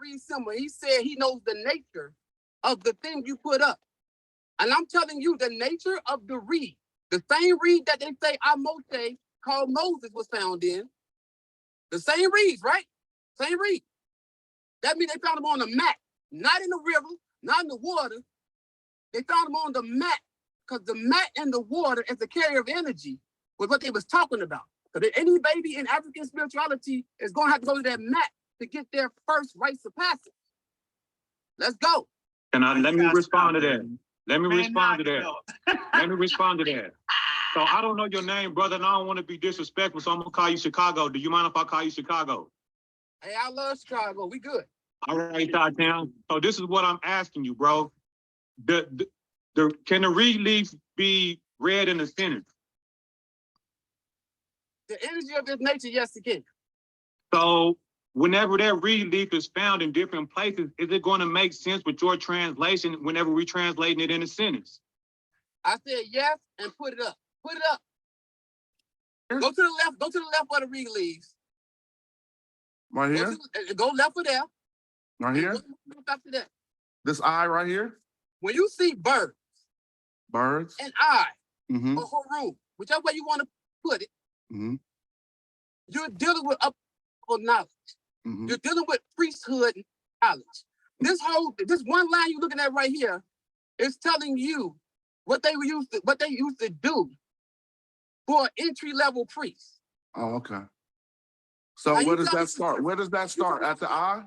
read symbol. He said he knows the nature of the thing you put up. And I'm telling you, the nature of the reed, the same reed that they say Moshe called Moses was found in, the same reeds, right? Same reed. That means they found them on the mat, not in the river, not in the water. They found them on the mat because the mat and the water as a carrier of energy was what they was talking about. Because any baby in African spirituality is going to have to go to that mat to get their first rites of passage. Let's go. Let me respond to that. Let me respond to that. Let me respond to that. So I don't know your name, brother, and I don't want to be disrespectful, so I'm going to call you Chicago. Do you mind if I call you Chicago? Hey, I love Chicago. We good. All right, Town. So this is what I'm asking you, bro. Can the reed leaf be read in a sentence? The energy of its nature, yes, it can. So whenever that reed leaf is found in different places, is it going to make sense with your translation whenever we're translating it in a sentence? I said yes and put it up. Put it up. Go to the left. Go to the left where the reed leaves. Right here? Go left of there. Right here? After that. This eye right here? When you see birds. Birds? And eye. Or Haru, whichever way you want to put it. You're dealing with upper knowledge. You're dealing with priesthood knowledge. This one line you're looking at right here is telling you what they used to do for an entry-level priest. Oh, okay. So where does that start? Where does that start? At the eye?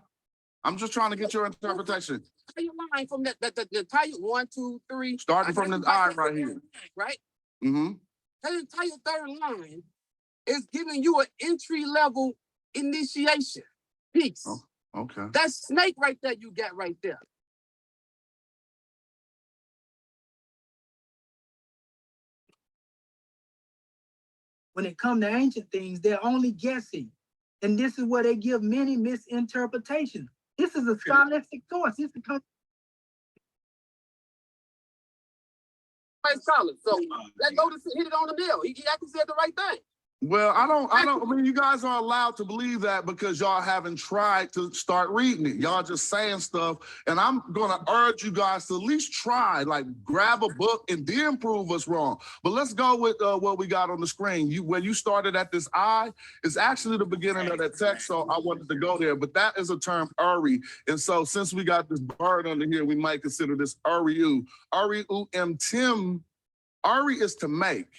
I'm just trying to get your interpretation. Your line from the entire 1, 2, 3. Starting from the eye right here. Right? That entire third line is giving you an entry-level initiation piece. Oh, okay. That snake right there you got right there. When it comes to ancient things, they're only guessing. And this is where they give many misinterpretations. This is a scholastic source. This is scholar. So let Lotus hit it on the nail. He actually said the right thing. Well, I mean, you guys are allowed to believe that because y'all haven't tried to start reading it. Y'all just saying stuff. And I'm going to urge you guys to at least try, like grab a book and then prove us wrong. But let's go with what we got on the screen. When you started at this I, it's actually the beginning of that text. So I wanted to go there, but that is a term Uri. And so since we got this bird under here, we might consider this Uri-u. Uri-u-m, Tim. Uri is to make.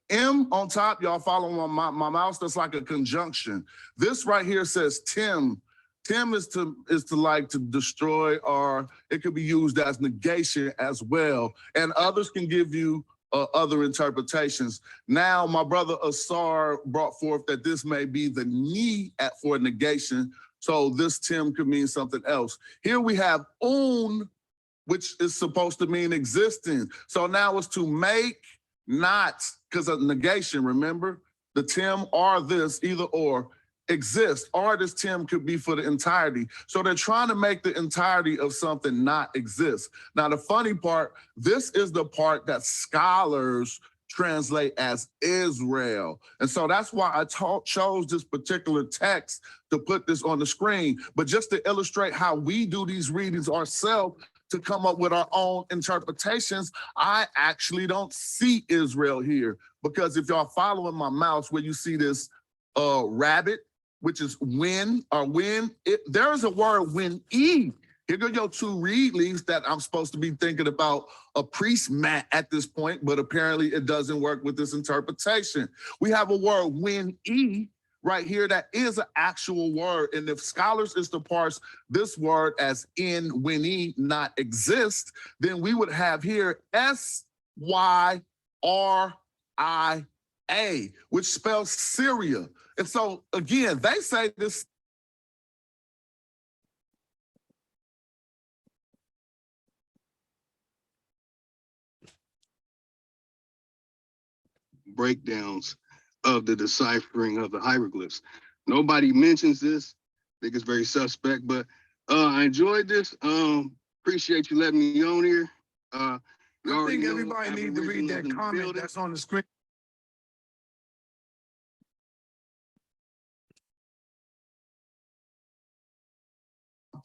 M on top, y'all follow my mouse, that's like a conjunction. This right here says Tim. Tim is to like to destroy, or it could be used as negation as well. And others can give you other interpretations. Now, my brother Asar brought forth that this may be the ni for negation. So this Tim could mean something else. Here we have un, which is supposed to mean existing. So now it's to make, not, because of negation, remember? The Tim or this, either or, exist. Or this Tim could be for the entirety. So they're trying to make the entirety of something not exist. Now, the funny part, this is the part that scholars translate as Israel. And so that's why I chose this particular text to put this on the screen. But just to illustrate how we do these readings ourselves, to come up with our own interpretations, I actually don't see Israel here. Because if y'all following my mouse where you see this rabbit, which is when, there is a word when-e. Here go your two reed leaves that I'm supposed to be thinking about a priest mat at this point, but apparently it doesn't work with this interpretation. We have a word when-e right here that is an actual word. And if scholars is to parse this word as in when-e not exist, then we would have here S-Y-R-I-A, which spells Syria. And so again, they say this. Breakdowns of the deciphering of the hieroglyphs. Nobody mentions this. I think it's very suspect, but I enjoyed this. Appreciate you letting me on here. I think everybody needs to read that comment that's on the screen.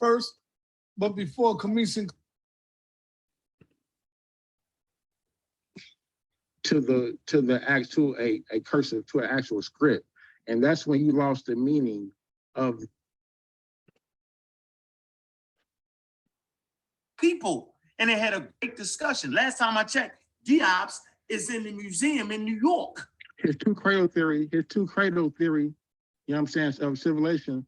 first, but before Commission to the actual a cursive to an actual script, and that's when you lost the meaning of people, and they had a great discussion. Last time I checked, Diop's is in the museum in New York. his two cradle theory, you know what I'm saying, of civilization.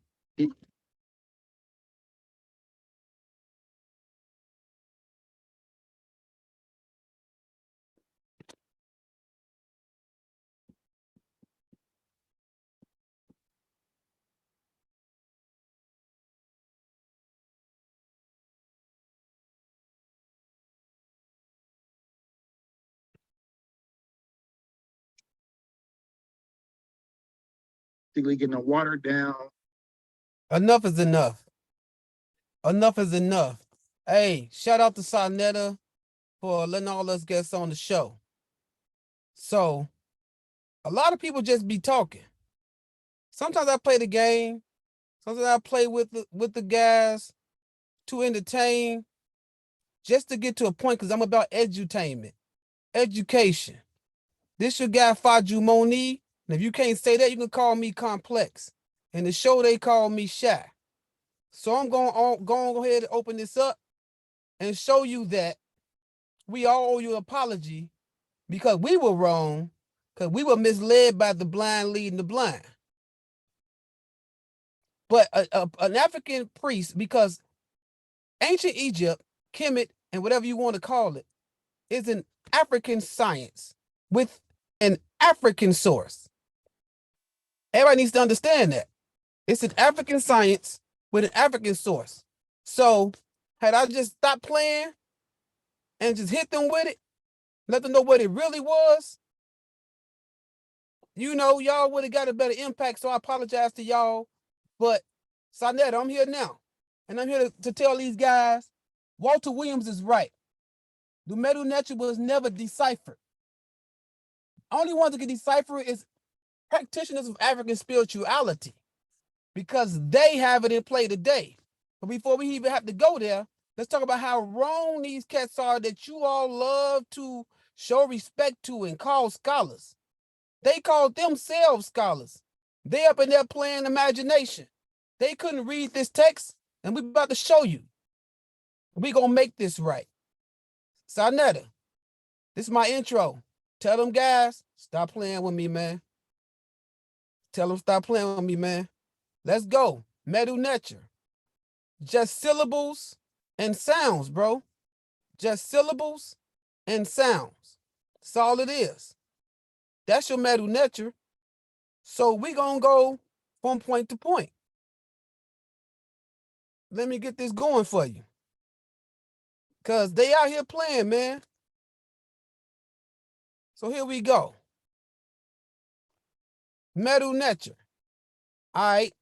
Getting a watered down. Enough is enough. Enough is enough. Hey, shout out to Sonetta for letting all us guests on the show. So, a lot of people just be talking. Sometimes I play the game. Sometimes I play with the guys to entertain, just to get to a point, because I'm about edutainment, education. This your guy, Faju Moni. And if you can't say that, you can call me Complex. In the show, they call me Shy. So I'm going to go ahead and open this up and show you that we all owe you an apology because we were wrong, because we were misled by the blind leading the blind. But an African priest, because ancient Egypt, Kemet, and whatever you want to call it, is an African science with an African source. Everybody needs to understand that. It's an African science with an African source. So had I just stopped playing and just hit them with it, let them know what it really was, you know, y'all would have got a better impact. So I apologize to y'all. But Sonetta, I'm here now. And I'm here to tell these guys, Walter Williams is right. The Medu Neter was never deciphered. Only ones that can decipher it is practitioners of African spirituality, because they have it in play today. But before we even have to go there, let's talk about how wrong these cats are that you all love to show respect to and call scholars. They called themselves scholars. They up in there playing imagination. They couldn't read this text, and we're about to show you. We're going to make this right. Sonetta, this is my intro. Tell them guys, stop playing with me, man. Tell them stop playing with me, man. Let's go. Medu Neter. Just syllables and sounds, bro. Just syllables and sounds. That's all it is. That's your Medu Neter. So we're going to go from point to point. Let me get this going for you. Because they out here playing, man. So here we go. Medu Neter. All right.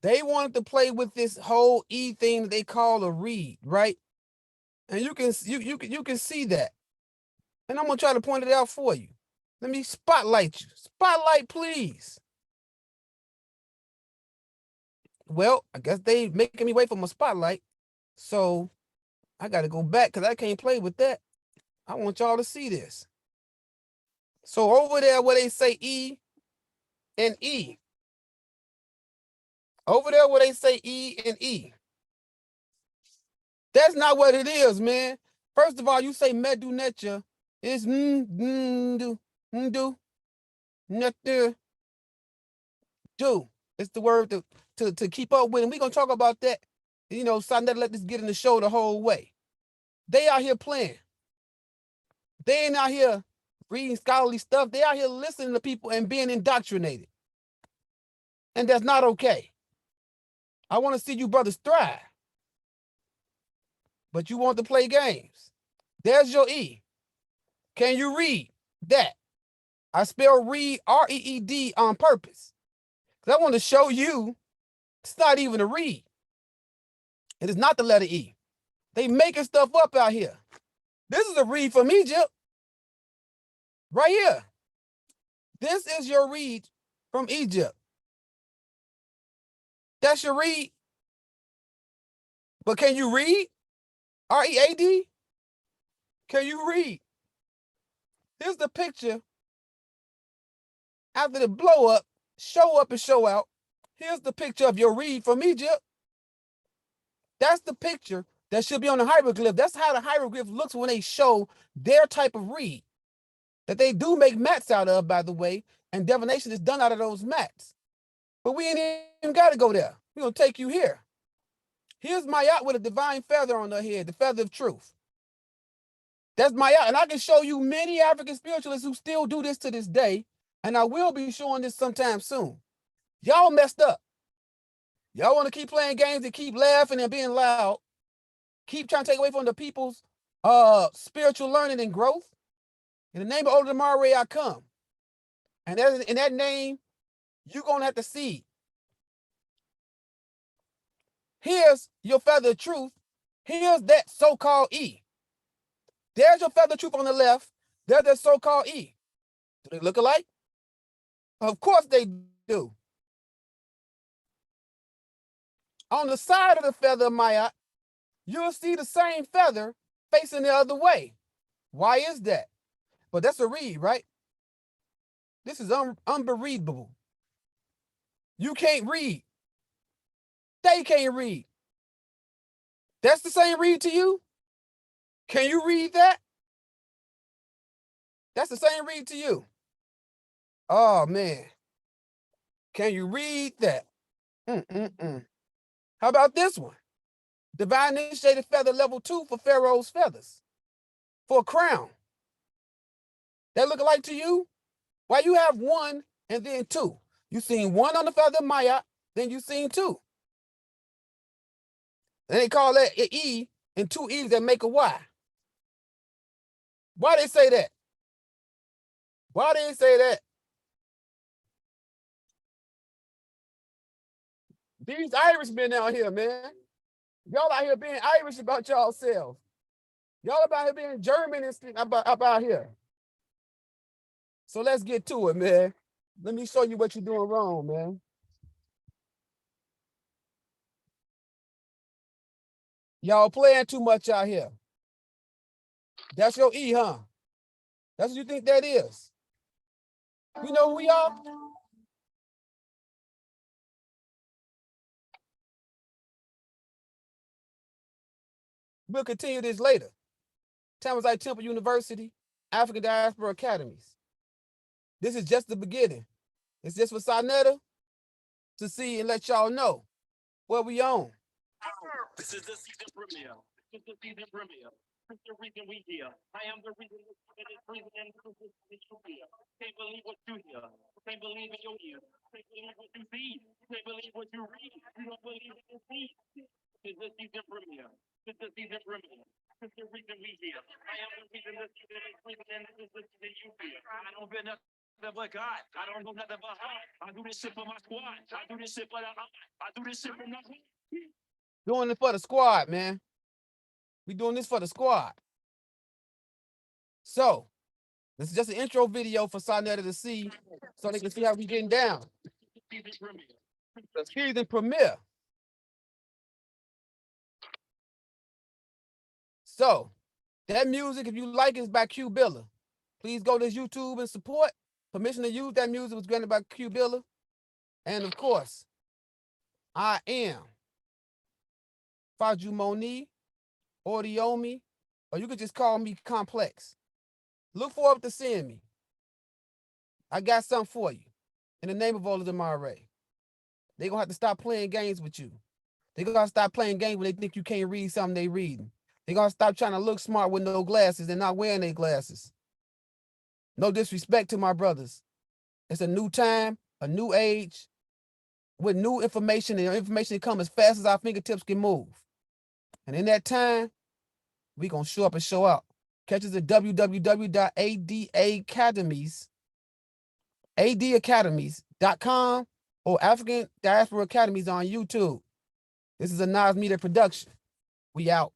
They wanted to play with this whole E thing that they call a read, right? And you can see that. And I'm gonna try to point it out for you. Let me spotlight you. Spotlight, please. Well, I guess they making me wait for my spotlight. So I gotta go back because I can't play with that. I want y'all to see this. So over there where they say E and E. Over there where they say E and E. That's not what it is, man. First of all, you say Medu Neter. It's do, Neter, do. It's the word to keep up with. And we're going to talk about that. You know, Sonetta let this get in the show the whole way. They out here playing. They ain't out here reading scholarly stuff. They out here listening to people and being indoctrinated. And that's not okay. I want to see you brothers thrive. But you want to play games. There's your E. Can you read that? I spell read, R-E-E-D, on purpose. Because I want to show you it's not even a read. It is not the letter E. They making stuff up out here. This is a read from Egypt. Right here. This is your read from Egypt. That's your read. But can you read? R-E-A-D? Can you read? Here's the picture after the blow up, show up and show out. Here's the picture of your reed from Egypt. That's the picture that should be on the hieroglyph. That's how the hieroglyph looks when they show their type of reed that they do make mats out of, by the way, and divination is done out of those mats. But we ain't even got to go there. We're going to take you here. Here's Mayat with a divine feather on her head, the feather of truth. That's Mayat. And I can show you many African spiritualists who still do this to this day, and I will be showing this sometime soon. Y'all messed up. Y'all want to keep playing games and keep laughing and being loud, keep trying to take away from the people's spiritual learning and growth. In the name of Olodumare, I come. And in that name, you're going to have to see. Here's your feather of truth. Here's that so-called E. There's your feather of truth on the left. There's that so-called E. Do they look alike? Of course they do. On the side of the feather of Mayat, you'll see the same feather facing the other way. Why is that? But that's a reed, right? This is unbelievable. You can't read. They can't read. That's the same reed to you? Can you read that? That's the same reed to you. Oh, man. Can you read that? How about this one? Divine initiated feather level 2 for Pharaoh's feathers. For a crown. That look alike to you? Why you have 1 and then 2? You seen 1 on the feather of Mayat, then you seen 2. And they call that an E and 2 E's that make a Y. Why they say that? Why they say that? These Irishmen out here, man. Y'all out here being Irish about y'all selves. Y'all about here being German and stuff about here. So let's get to it, man. Let me show you what you're doing wrong, man. Y'all playing too much out here. That's your E, huh? That's what you think that is? You know who we are? We'll continue this later. Tamazite Temple University, African Diaspora Academies. This is just the beginning. It's just for Sarnetta to see and let y'all know what we own. This is the season premiere. This is the season premiere. This is the reason we here. I am the reason that is breathing and this is you here. Can't believe what you hear. Can't believe in your ears. Can't believe what you see. Can't believe what you read. You don't believe what you see. This is the season premiere. This is the season premiere. This is the reason we here. I am the reason that is breathing and this is the season you hear. I don't feel nothing but God. I don't know nothing but heart. I do this shit for my squad. I do this shit for the I do this shit for nothing. Doing it for the squad, man. We doing this for the squad. So, this is just an intro video for Sarnetta to see so they can see how we getting down. The season premiere. So, that music, if you like, is by Q Billa. Please go to YouTube and support. Permission to use that music was granted by Q Billa. And of course, I am Faju Moni, Audiomi, or you could just call me Complex. Look forward to seeing me. I got something for you. In the name of Olodumare. They're going to have to stop playing games with you. They're going to stop playing games when they think you can't read something they reading. They're going to stop trying to look smart with no glasses and not wearing their glasses. No disrespect to my brothers. It's a new time, a new age, with new information, and information that comes as fast as our fingertips can move. And in that time, we're going to show up and show out. Catch us at www.adacademies.com or African Diaspora Academies on YouTube. This is a Medu Neter production. We out.